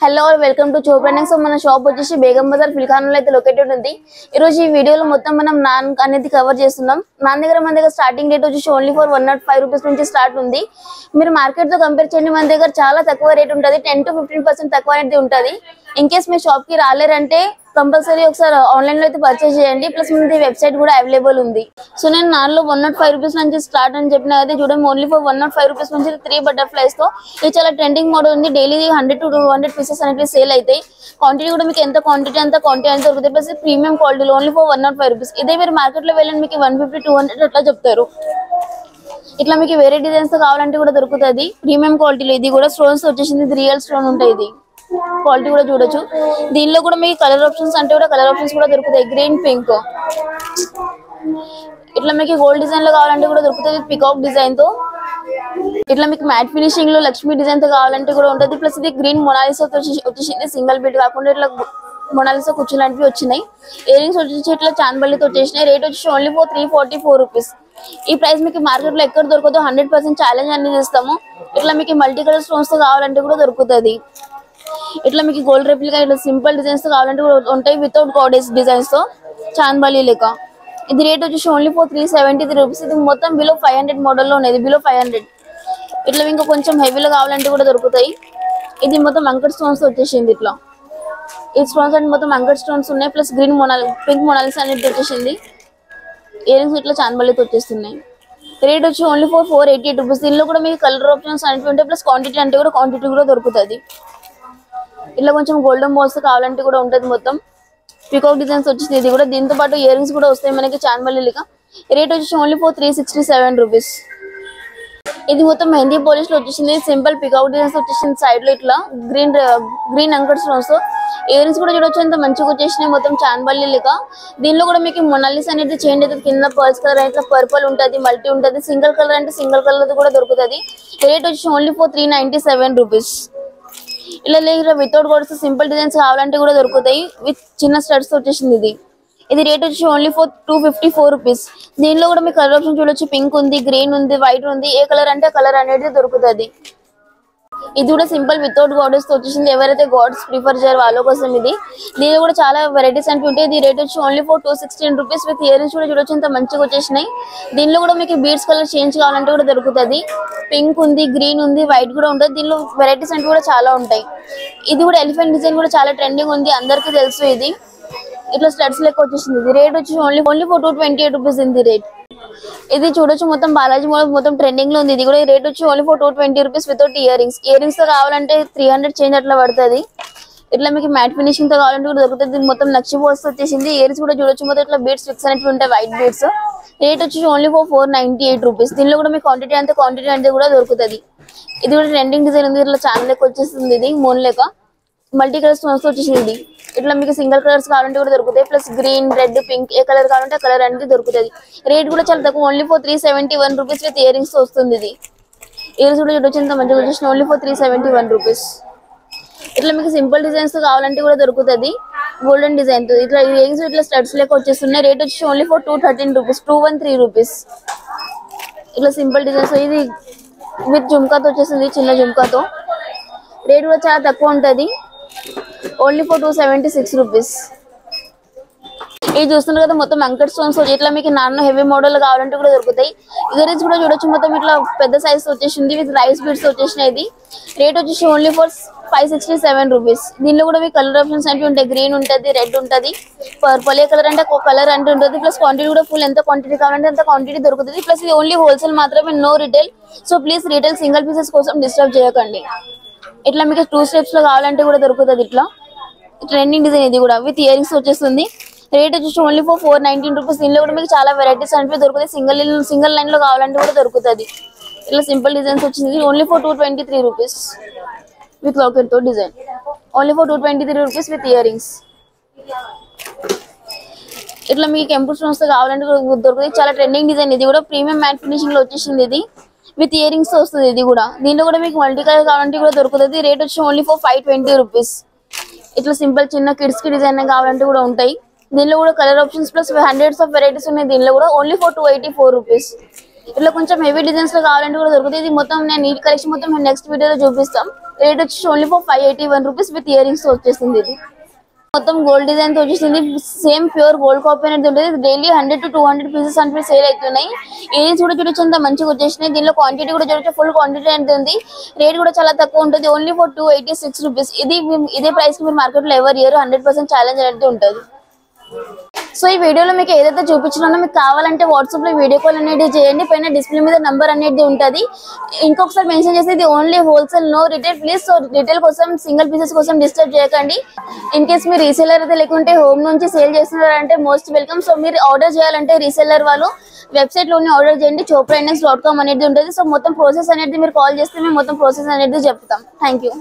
Hello welcome to చోప్రానింగ్. So మన shop వచ్చేసి బేగం బజార్ ఫిల్ఖానాలో అయితే లొకేటెడ్ ఉంది. ఈ రోజు ఈ వీడియోలో మొత్తం మనం నాన్ అనేది కవర్ చేస్తున్నాం. నాన్ దగ్గర మన దగ్గర స్టార్టింగ్ రేట్ వచ్చేసి ఓన్లీ ఫర్ 105 రూపీస్ నుంచి స్టార్ట్ ఉంది. మీరు మార్కెట్ తో కంపేర్ చేయండి, మన దగ్గర చాలా తక్కువ రేట్ ఉంటుంది. 10 to 15% తక్కువ అనేది ఉంటుంది. ఇన్ కేస్ మీ షాప్ కి రాలేరంటే కంపల్సరీ ఒకసారి ఆన్లైన్ లో అయితే పర్చేస్ చేయండి. ప్లస్ మన వెబ్సైట్ కూడా అవైలబుల్ ఉంది. సో నేను నాన్లో 105 రూపీస్ నుంచి స్టార్ట్ అని చెప్పిన అయితే చూడండి, ఓన్లీ ఫర్ 105 రూపీస్ నుంచి 3 బటర్ఫ్లైస్ తో ఇది చాలా ట్రెండింగ్ మోడల్ ఉంది. డైలీ 100 to 200 పీసెస్ అనేవి సేల్ అవుతాయి. క్వాంటిటీ కూడా మీకు ఎంత క్వాంటిటీ అంత క్వాంటిటీ అంత దొరుకుతాయి. ప్లస్ ప్రీమియం క్వాలిటీలో ఓన్లీ ఫర్ 105 రూపీస్. ఇదే మీరు మార్కెట్ లో వెళ్ళండి మీకు 150 200 అట్లా చెప్తారు. ఇట్లా మీకు వేరే డిజైన్స్ కావాలంటే కూడా దొరుకుతుంది. ప్రీమియం క్వాలిటీలో ఇది కూడా స్టోన్స్ వచ్చేసింది, ఇది రియల్ స్టోన్ ఉంటాయి. ఇది క్వాలిటీ కూడా చూడొచ్చు. దీనిలో కూడా మీకు కలర్ ఆప్షన్స్ అంటే కూడా కలర్ ఆప్షన్స్ కూడా దొరుకుతాయి. గ్రీన్, పింక్, ఇట్లా మీకు గోల్డ్ డిజైన్ లో కావాలంటే కూడా దొరుకుతుంది. పికాక్ డిజైన్ తో ఇట్లా మీకు మ్యాట్ ఫినిషింగ్ లో లక్ష్మీ డిజైన్ తో కావాలంటే కూడా ఉంటుంది. ప్లస్ ఇది గ్రీన్ మొనాలిసా వచ్చేసింది. సింగిల్ బీట్ కాకుండా ఇట్లా మొనాలిసా కూర్చున్నవి వచ్చినాయి. ఇయర్ రింగ్స్ వచ్చేసి ఇట్లా చాన్బల్లితో వచ్చేసినాయి. రేట్ వచ్చేసి ఓన్లీ ఫర్ 344 రూపీస్. ఈ ప్రైస్ మీకు మార్కెట్ లో ఎక్కడ దొరకదు. 100% ఛాలెంజ్ అనేది ఇస్తాము. ఇట్లా మీకు మల్టీ కలర్ స్టోన్స్ తో కావాలంటే కూడా దొరుకుతుంది. ఇట్లా మీకు గోల్డ్ రెప్లికా ఇట్లా సింపుల్ డిజైన్స్ తో కావాలంటే కూడా ఉంటాయి. వితౌట్ గాడెస్ డిజైన్స్ తో చాన్బల్లి లెక్క. ఇది రేట్ వచ్చేసి ఓన్లీ ఫర్ 373 రూపీస్. ఇది మొత్తం బిలో 500 మోడల్ లో ఉన్నది, బిలో 500. ఇట్లా ఇంకా కొంచెం హెవీలో కావాలంటే కూడా దొరుకుతాయి. ఇది మొత్తం అంకర్ స్టోన్స్ వచ్చేసింది. ఇట్లా ఈ స్టోన్స్ అంటే మొత్తం అంకర్ స్టోన్స్ ఉన్నాయి. ప్లస్ గ్రీన్ పింక్ మొనాలిసా అనేది వచ్చేసింది. ఇయర్ రింగ్స్ ఇట్లా చాన్బల్లితో వచ్చేస్తున్నాయి. రేట్ వచ్చి ఓన్లీ ఫర్ 488 రూపీస్. దీనిలో కూడా మీకు కలర్ ఆప్షన్స్ అనేవి ఉంటాయి. ప్లస్ క్వాంటిటీ అంటే కూడా క్వాంటిటీ కూడా దొరుకుతుంది. ఇట్లా కొంచెం గోల్డెన్ బాల్స్ కావాలంటే కూడా ఉంటుంది. మొత్తం పికాక్ డిజైన్స్ వచ్చింది. ఇది కూడా దీంతో పాటు ఇయర్ రింగ్స్ కూడా వస్తాయి మనకి చాన్బల్లి లెక్క. రేట్ వచ్చేసి ఓన్లీ ఫర్ 367 రూపీస్. ఇది మొత్తం మెహందీ పాలిష్ లో వచ్చేసింది. సింపుల్ పికాక్ డిజైన్స్ వచ్చేసింది. సైడ్ లో ఇట్లా green anchor stones. Ear rings కూడా చూడొచ్చు ఎంత మంచిగా వచ్చేసినాయి. మొత్తం చాన్బల్లి లెక్క. దీనిలో కూడా మీకు మొనాలిసా అనేది చేంజ్ అవుతుంది. కింద పర్ల్స్ కలర్ అయితే పర్పుల్ ఉంటుంది, మల్టీ ఉంటుంది. సింగిల్ కలర్ అంటే సింగిల్ కలర్ కూడా దొరుకుతుంది. రేట్ వచ్చి ఓన్లీ ఫర్ 397 రూపీస్. ఇలా వితౌట్ గోడ్స్ సింపుల్ డిజైన్స్ కావాలంటే కూడా దొరుకుతాయి. విత్ చిన్న స్టడ్స్ వచ్చేసింది. ఇది రేట్ వచ్చి ఓన్లీ ఫర్ 254 రూపీస్. దీనిలో కూడా మీకు కలర్ ఆప్షన్ చూడొచ్చు. పింక్ ఉంది, గ్రీన్ ఉంది, వైట్ ఉంది. ఏ కలర్ అంటే కలర్ అనేది దొరుకుతుంది. ఇది కూడా సింపుల్ వితౌట్ గాడెస్ తో వచ్చేసింది. ఎవరైతే గాడ్స్ ప్రిఫర్ చేయరు వాళ్ళ కోసం ఇది. దీనిలో కూడా చాలా వెరైటీస్ అంటే ఉంటాయి. ఇది రేట్ వచ్చి only for 216 rupees. With ear rings కూడా చూడొచ్చు ఎంత మంచిగా వచ్చేసినాయి. దీనిలో కూడా మీకు బీడ్స్ కలర్ చేంజ్ కావాలంటే కూడా దొరుకుతుంది. పింక్ ఉంది, గ్రీన్ ఉంది, వైట్ కూడా ఉంటుంది. దీనిలో వెరైటీస్ అంటే కూడా చాలా ఉంటాయి. ఇది కూడా ఎలిఫెంట్ డిజైన్ కూడా చాలా ట్రెండింగ్ ఉంది, అందరికీ తెలుసు. ఇది ఇట్లా స్టడ్స్ లెక్క వచ్చేసింది. ఇది రేట్ వచ్చి ఓన్లీ ఫర్ 228 రూపీస్. ఇది రేట్. ఇది చూడొచ్చు మొత్తం బాలాజీ మోడల్ మొత్తం ట్రెండింగ్ లో ఉంది. ఇది కూడా రేట్ వచ్చి only for 220 rupees without ear rings. Ear rings తో కావాలంటే 300 చేంజ్ అట్లా పడుతుంది. ఇట్లా మీకు మ్యాట్ ఫినిషింగ్ తో కావాలంటే కూడా దొరుకుతుంది. ఇది మొత్తం నక్షి బాల్స్ వచ్చేసింది. ఇయర్స్ కూడా చూడొచ్చు మొత్తం ఇట్లా బీడ్స్ ఫిక్స్ అనేవి ఉంటాయి, వైట్ బీడ్స్. రేట్ వచ్చి ఓన్లీ ఫర్ 498 రూపీస్. దీనిలో కూడా మీకు క్వాంటిటీ అంటే కూడా దొరుకుతుంది. ఇది కూడా ట్రెండింగ్ డిజైన్ ఉంది. ఇట్లా చాలా లెక్క వచ్చేస్తుంది. ఇది మోన్ లెక్క మల్టీ కలర్ స్టోన్స్ వచ్చేసింది. ఇట్లా మీకు సింగిల్ కలర్స్ కావాలంటే కూడా దొరుకుతాయి. ప్లస్ గ్రీన్, రెడ్, పింక్ ఏ కలర్ కావాలంటే ఆ కలర్ అనేది దొరుకుతుంది. రేట్ కూడా చాలా తక్కువ, only for 371 rupees with ear rings వస్తుంది. ఇది ఇయర్స్ కూడా చూడొచ్చు ఎంత మంచిగా వచ్చేసిన ఓన్లీ ఫర్ 371 రూపీస్. ఇట్లా మీకు సింపుల్ డిజైన్స్ కావాలంటే కూడా దొరుకుతుంది. గోల్డెన్ డిజైన్ తో ఇట్లా ఇయర్ రింగ్స్ ఇట్లా స్టడ్స్ లెక్క వచ్చేస్తున్నాయి. రేట్ వచ్చి ఓన్లీ ఫర్ 213 రూపీస్, 213 రూపీస్. ఇట్లా సింపుల్ డిజైన్స్. ఇది విత్ జుమ్కాతో వచ్చేసింది, చిన్న జుమ్కాతో. రేట్ కూడా చాలా తక్కువ ఉంటుంది, ఓన్లీ ఫర్ 276 రూపీస్. ఇది చూస్తున్నారు కదా మొత్తం అంకర్ స్టోన్స్. ఇట్లా మీకు నాన్న హెవీ మోడల్ కావాలంటే కూడా దొరుకుతాయి. ఇయర్ రింగ్స్ కూడా చూడొచ్చు మొత్తం ఇట్లా పెద్ద సైజ్ వచ్చేసింది విత్ రైస్ బీడ్స్ వచ్చేసినాయి. ఇది రేట్ వచ్చేసి ఓన్లీ ఫర్ 567 రూపీస్. దీనిలో కూడా మీకు కలర్ ఆప్షన్స్ అంటే ఉంటాయి. గ్రీన్ ఉంటుంది, రెడ్ ఉంటుంది, పర్పుల్. ఏ కలర్ అంటే కలర్ అంటే ఉంటుంది. ప్లస్ క్వాంటిటీ కూడా ఫుల్ ఎంత క్వాంటిటీ కావాలంటే అంత క్వాంటిటీ దొరుకుతుంది. ప్లస్ ఇది ఓన్లీ హోల్సేల్ మాత్రమే, no retail. So please retail single pieces కోసం డిస్టర్బ్ చేయకండి. ఇట్లా మీకు 2 స్టెప్స్ లో కావాలంటే కూడా దొరుకుతుంది. ఇట్లా ట్రెండింగ్ డిజైన్ ఇది కూడా విత్ ఇయర్ రింగ్స్ వచ్చేస్తుంది. రేట్ వచ్చేసి ఓన్లీ ఫర్ 419 రూపీస్. దీనిలో కూడా మీకు చాలా వెరైటీస్ అనేవి దొరుకుతాయి. సింగిల్ లైన్ లో కావాలంటే కూడా దొరుకుతుంది. ఇట్లా సింపుల్ డిజైన్స్ వచ్చింది. Only for 223 rupees with locket తో design. Only for 223 rupees with ear rings. ఇట్లా మీకు టెంపుల్ స్టోన్స్ తో కావాలంటే దొరుకుతాయి. చాలా ట్రెండింగ్ డిజైన్. ఇది కూడా ప్రీమియం మ్యాట్ ఫినిషింగ్ లో వచ్చేసింది. ఇది విత్ ఇయర్ రింగ్స్ వస్తుంది. ఇది కూడా దీనిలో కూడా మీకు మల్టీ కలర్ కావాలంటే కూడా దొరుకుతుంది. రేట్ వచ్చి ఓన్లీ ఫర్ 520 రూపీస్. ఇట్లా సింపుల్ చిన్న కిడ్స్ కి డిజైన్ కావాలంటే కూడా ఉంటాయి. దీనిలో కూడా colour options plus hundreds of varieties ఉన్నాయి. దీనిలో కూడా ఓన్లీ ఫర్ 284 రూపీస్. ఇట్లా కొంచెం హెవీ డిజైన్స్ లో కావాలంటే కూడా దొరుకుతుంది. ఇది మొత్తం నేను ఈ కలెక్షన్ మొత్తం మేము నెక్స్ట్ వీడియోలో చూపిస్తాం. రేట్ వచ్చి only for 581 rupees with ear rings వచ్చేస్తుంది. ఇది మొత్తం గోల్డ్ డిజైన్ తో వచ్చేసింది. సేమ్ ప్యూర్ గోల్డ్ కాపీ అనేది ఉంటుంది. డైలీ 100 to 200 పీసెస్ అంటే సేల్ అవుతున్నాయి. ఏరియన్స్ కూడా చూడొచ్చు అంత మంచిగా వచ్చేసినాయి. దీనిలో క్వాంటిటీ కూడా చూడొచ్చు, ఫుల్ క్వాంటిటీ అనేది ఉంది. రేట్ కూడా చాలా తక్కువ ఉంటుంది, ఓన్లీ ఫర్ 286 రూపీస్. ఇదే ప్రైస్ కి మీరు మార్కెట్ లో ఎవరి ఇయర్ 100% ఛాలెంజ్ అనేది ఉంటుంది. సో ఈ వీడియోలో మీకు ఏదైతే చూపించినానో మీకు కావాలంటే వాట్సాప్ లో వీడియో కాల్ అనేది చేయండి. పైన డిస్ప్లే మీద నంబర్ అనేది ఉంటుంది. ఇంకొకసారి మెన్షన్ చేసి ఇది only wholesale, no retail please. So retail కోసం సింగిల్ పీసెస్ కోసం డిస్టర్బ్ చేయకండి. ఇన్ కేస్ మీరు రీసెల్లర్ అయితే లేకుంటే హోమ్ నుంచి సేల్ చేస్తున్నారంటే మోస్ట్ వెల్కమ్. సో మీరు ఆర్డర్ చేయాలంటే రీసెల్లర్ వాళ్ళు వెబ్సైట్ లోనే ఆర్డర్ చేయండి. chopraindex.com అనేది ఉంటుంది. సో మొత్తం ప్రాసెస్ అనేది మీరు కాల్ చేస్తే మేము మొత్తం ప్రాసెస్ అనేది చెప్తాం. Thank you.